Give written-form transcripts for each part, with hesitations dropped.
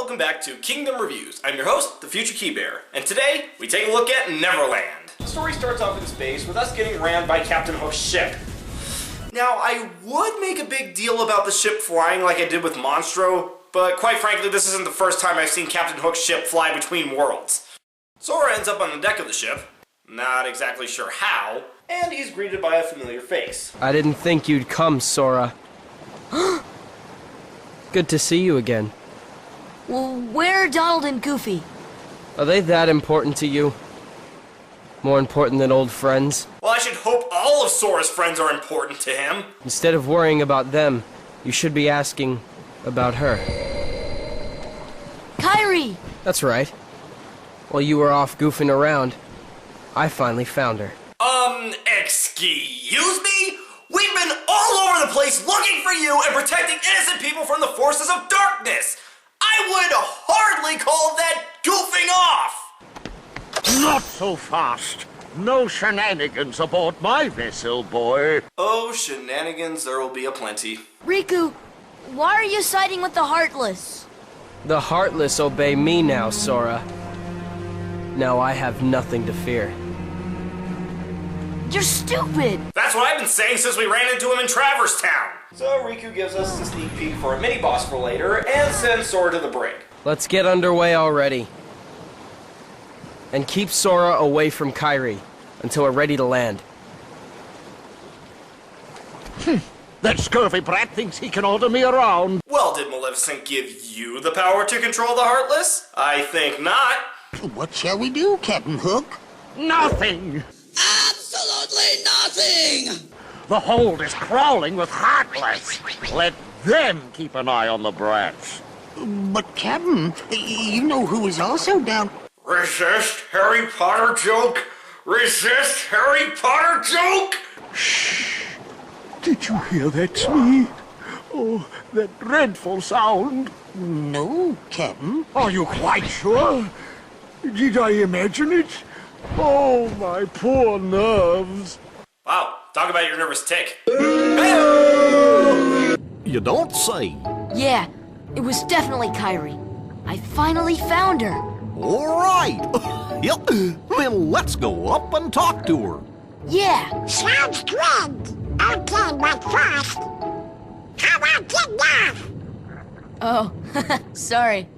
welcome back to Kingdom Reviews. I'm your host, the Future Key Bear, and today we take a look at Neverland. The story starts off in space with us getting rammed by Captain Hook's ship. Now, I would make a big deal about the ship flying like I did with Monstro, but quite frankly, this isn't the first time I've seen Captain Hook's ship fly between worlds. Sora ends up on the deck of the ship, not exactly sure how, and he's greeted by a familiar face. I didn't think you'd come, Sora. Good to see you again. Well, where are Donald and Goofy? Are they that important to you? More important than old friends? Well, I should hope all of Sora's friends are important to him. Instead of worrying about them, you should be asking about her. Kairi! That's right. While you were off goofing around, I finally found her. Excuse me? We've been all over the place looking for you and protecting innocent people from the forces of darkness! I would hardly call that goofing off! Not so fast. No shenanigans aboard my vessel, boy. Oh, shenanigans there will be aplenty. Riku, why are you siding with the Heartless? The Heartless obey me now, Sora. Now I have nothing to fear. You're stupid! That's what I've been saying since we ran into him in Traverse Town. So Riku gives us a sneak peek for a mini-boss for later and sends Sora to the brig. Let's get underway already. And keep Sora away from Kairi until we're ready to land. That scurvy brat thinks he can order me around. Well, did Maleficent give you the power to control the Heartless? I think not. What shall we do, Captain Hook? Nothing. Absolutely nothing! The hold is crawling with Heartless. Let them keep an eye on the brats. But, Captain, you know who is also down... Resist, Harry Potter joke! Resist, Harry Potter joke! Shh! Did you hear that, Smee? Oh, that dreadful sound. No, Captain. Are you quite sure? Did I imagine it? Oh, my poor nerves. Wow, talk about your nervous tick. You don't say. Yeah, it was definitely Kairi. I finally found her. All right. Yep. Then let's go up and talk to her. Yeah. Sounds good. Okay, but first, how about getting off? Oh, sorry.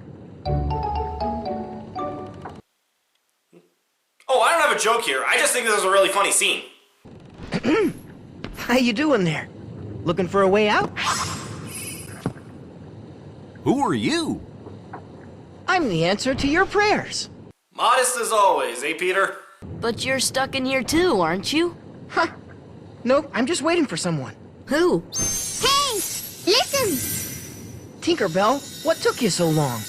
Oh, I don't have a joke here. I just think this is a really funny scene. How you doing there? Looking for a way out? Who are you? I'm the answer to your prayers. Modest as always, eh, Peter? But you're stuck in here too, aren't you? Huh. Nope, I'm just waiting for someone. Who? Hey, listen! Tinkerbell, what took you so long?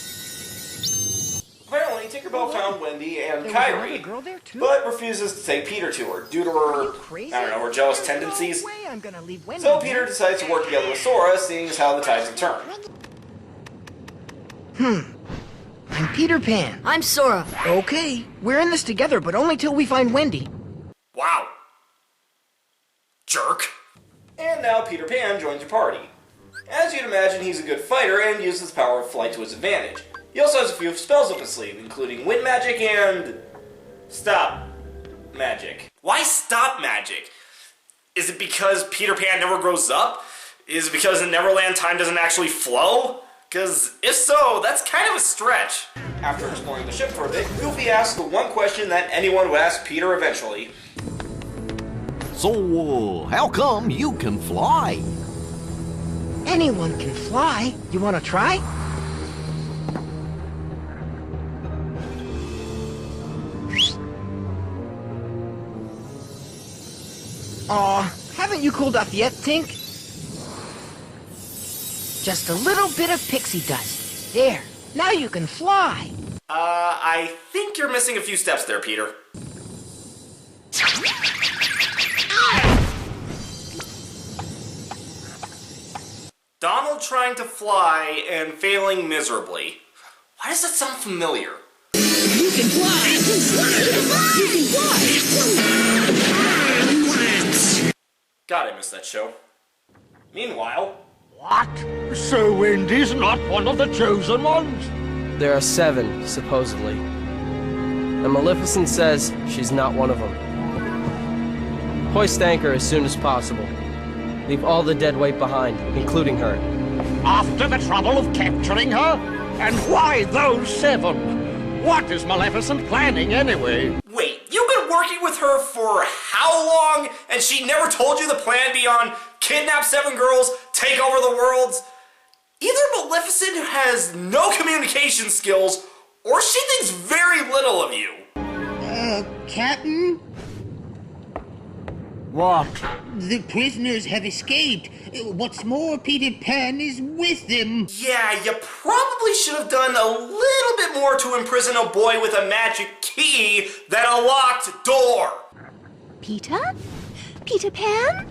Apparently, Tinkerbell found Wendy and There was another Kairi, girl there too? but refuses to take Peter to her due to Are you her, crazy? I don't know, her jealous There's tendencies. No way I'm gonna leave Wendy So here. Peter decides to work together with Sora, seeing as how the tides have turned. I'm Peter Pan. I'm Sora. Okay, we're in this together, but only till we find Wendy. Wow. Jerk. And now Peter Pan joins your party. As you'd imagine, he's a good fighter and uses his power of flight to his advantage. He also has a few spells up his sleeve, including wind magic and... stop magic. Why stop magic? Is it because Peter Pan never grows up? Is it because in Neverland time doesn't actually flow? Because if so, that's kind of a stretch. After exploring the ship for a bit, Goofy asks the one question that anyone would ask Peter eventually. So, how come you can fly? Anyone can fly. You wanna try? Aw, haven't you cooled off yet, Tink? Just a little bit of pixie dust. There, now you can fly. I think you're missing a few steps there, Peter. Donald trying to fly and failing miserably. Why does that sound familiar? You can fly! You can fly! God, I missed that show. Meanwhile... What? So Wendy's not one of the chosen ones? There are 7, supposedly. And Maleficent says she's not one of them. Hoist anchor as soon as possible. Leave all the dead weight behind, including her. After the trouble of capturing her? And why those 7? What is Maleficent planning anyway? Wait, you've been working with her for how long? And she never told you the plan beyond kidnap 7 girls, take over the worlds? Either Maleficent has no communication skills, or she thinks very little of you. Captain? What? The prisoners have escaped. What's more, Peter Pan is with them. Yeah, you probably should have done a little bit more to imprison a boy with a magic key than a locked door. Peter? Peter Pan?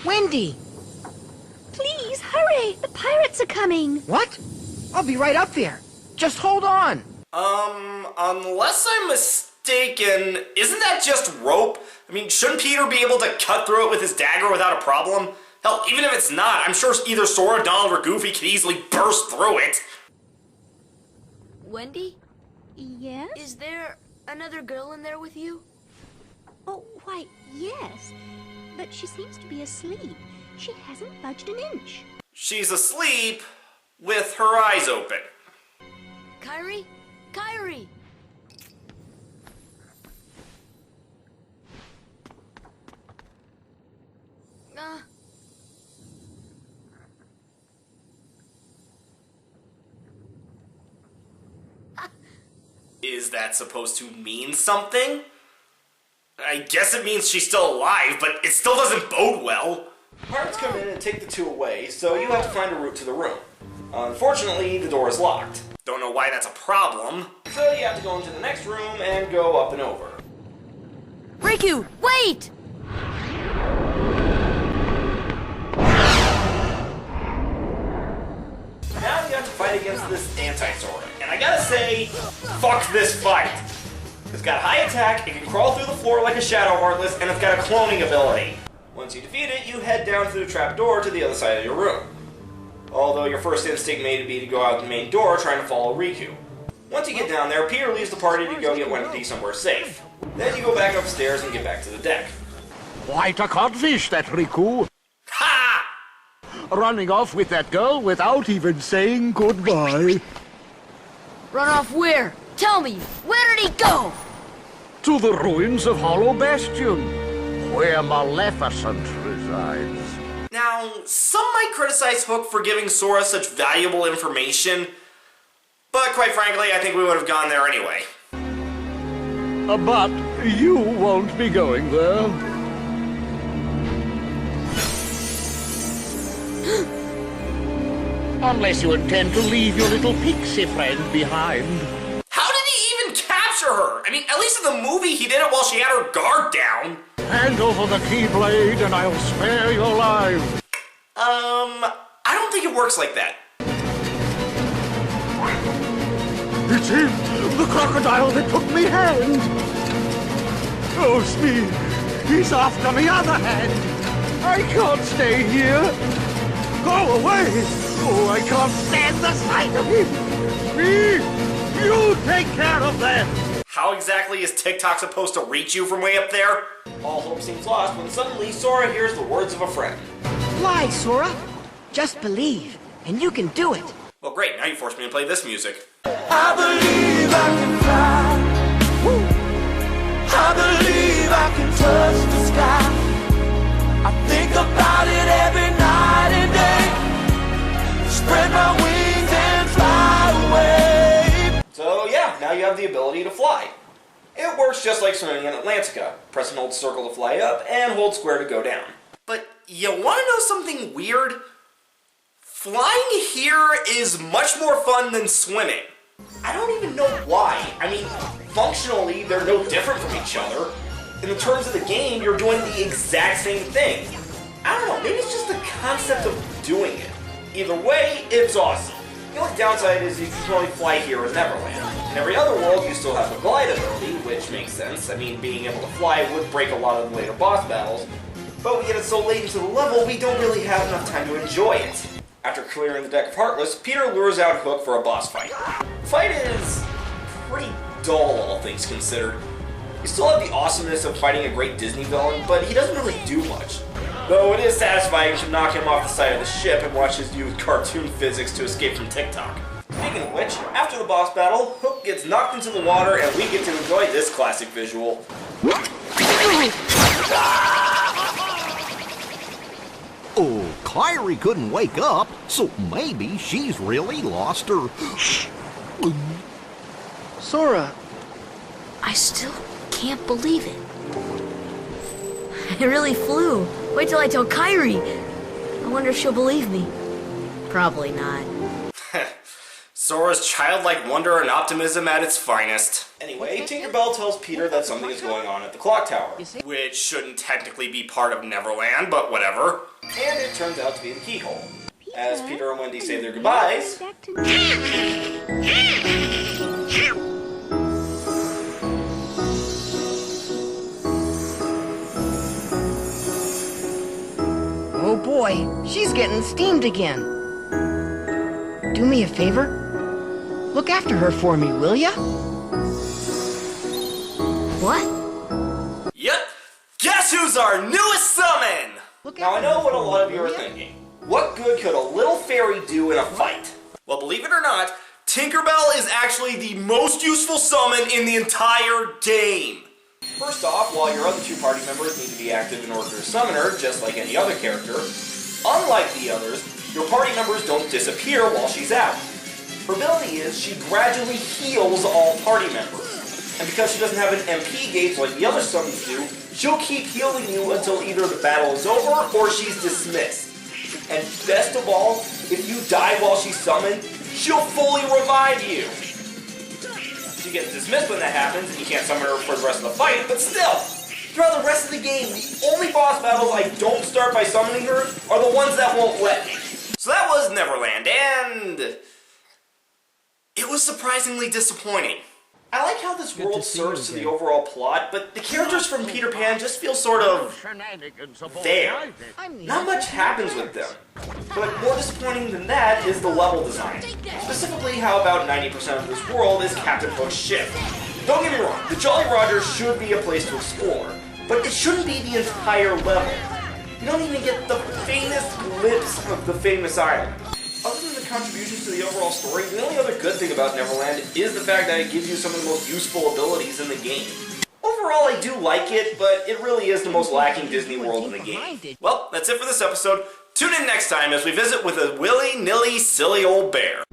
Wendy! Please, hurry! The pirates are coming! What? I'll be right up there. Just hold on. Unless I'm mistaken, isn't that just rope? I mean, shouldn't Peter be able to cut through it with his dagger without a problem? Hell, even if it's not, I'm sure either Sora, Donald, or Goofy could easily burst through it. Wendy? Yes? Is there another girl in there with you? Oh, why, yes. But she seems to be asleep. She hasn't budged an inch. She's asleep with her eyes open. Kyrie? Kyrie! Is that supposed to mean something? I guess it means she's still alive, but it still doesn't bode well. Pirates come in and take the 2 away, so you have to find a route to the room. Unfortunately, the door is locked. Don't know why that's a problem, so you have to go into the next room and go up and over. Riku, wait! Now you have to fight against this anti-Sora, and I gotta say, fuck this fight. It's got high attack, it can crawl through the floor like a Shadow Heartless, and it's got a cloning ability. Once you defeat it, you head down through the trapdoor to the other side of your room. Although your first instinct may be to go out the main door trying to follow Riku. Once you get down there, Peter leaves the party to go get Wendy somewhere safe. Then you go back upstairs and get back to the deck. Quite a codfish, that Riku. Ha! Running off with that girl without even saying goodbye. Run off where? Tell me, where did he go? To the ruins of Hollow Bastion, where Maleficent resides. Now, some might criticize Hook for giving Sora such valuable information, but quite frankly, I think we would have gone there anyway. But you won't be going there. Unless you intend to leave your little pixie friend behind. How did he even capture her? I mean, at least in the movie he did it while she had her guard down. Hand over the Keyblade and I'll spare your lives. I don't think it works like that. It's him, the crocodile that took me hand. Oh, Smee, he's off to the other hand. I can't stay here. Go away. Oh, I can't stand the sight of him. Smee, you take care of them. How exactly is TikTok supposed to reach you from way up there? All hope seems lost when suddenly Sora hears the words of a friend. Fly, Sora. Just believe, and you can do it. Well, great, now you forced me to play this music. I believe I can fly. Woo. I believe I can touch the sky. I think about it every night and day. Spread my wings and fly away. So yeah, now you have the ability to fly. It works just like swimming in Atlantica. Press and hold circle to fly up, and hold square to go down. But you want to know something weird? Flying here is much more fun than swimming. I don't even know why. I mean, functionally, they're no different from each other. In the terms of the game, you're doing the exact same thing. I don't know, maybe it's just the concept of doing it. Either way, it's awesome. The only downside is you can only fly here in Neverland. In every other world, you still have the glide ability, which makes sense. I mean, being able to fly would break a lot of the later boss battles. But we get it so late into the level, we don't really have enough time to enjoy it. After clearing the deck of Heartless, Peter lures out Hook for a boss fight. The fight is pretty dull, all things considered. You still have the awesomeness of fighting a great Disney villain, but he doesn't really do much. Though it is satisfying to knock him off the side of the ship and watch his use cartoon physics to escape from TikTok. Speaking of which, after the boss battle, Hook gets knocked into the water and we get to enjoy this classic visual. Oh, Kyrie couldn't wake up, so maybe she's really lost her... Sora, I still can't believe it. I really flew. Wait till I tell Kyrie. I wonder if she'll believe me. Probably not. Sora's childlike wonder and optimism at its finest. Anyway, Tinkerbell tells Peter that something is going on at the clock tower, which shouldn't technically be part of Neverland, but whatever. And it turns out to be the keyhole. As Peter and Wendy say their goodbyes... Oh boy, she's getting steamed again. Do me a favor? Look after her for me, will ya? What? Yep! Guess who's our newest summon? Now I know what a lot of you are thinking. What good could a little fairy do in a fight? Well, believe it or not, Tinkerbell is actually the most useful summon in the entire game. First off, while your other two party members need to be active in order to summon her, just like any other character, unlike the others, your party members don't disappear while she's out. Her ability is she gradually heals all party members. And because she doesn't have an MP gauge like the other summons do, she'll keep healing you until either the battle is over or she's dismissed. And best of all, if you die while she's summoned, she'll fully revive you. She gets dismissed when that happens, and you can't summon her for the rest of the fight, but still, throughout the rest of the game, the only boss battles I don't start by summoning her are the ones that won't let me. So that was Neverland, and it was surprisingly disappointing. I like how this world serves to the overall plot, but the characters from Peter Pan just feel sort of there. Not much happens with them. But more disappointing than that is the level design. Specifically how about 90% of this world is Captain Hook's ship. Don't get me wrong, the Jolly Roger should be a place to explore, but it shouldn't be the entire level. You don't even get the faintest glimpse of the famous island. Other than the contributions to the overall story, the only other good thing about Neverland is the fact that it gives you some of the most useful abilities in the game. Overall, I do like it, but it really is the most lacking Disney world in the game. Well, that's it for this episode. Tune in next time as we visit with a willy-nilly silly old bear.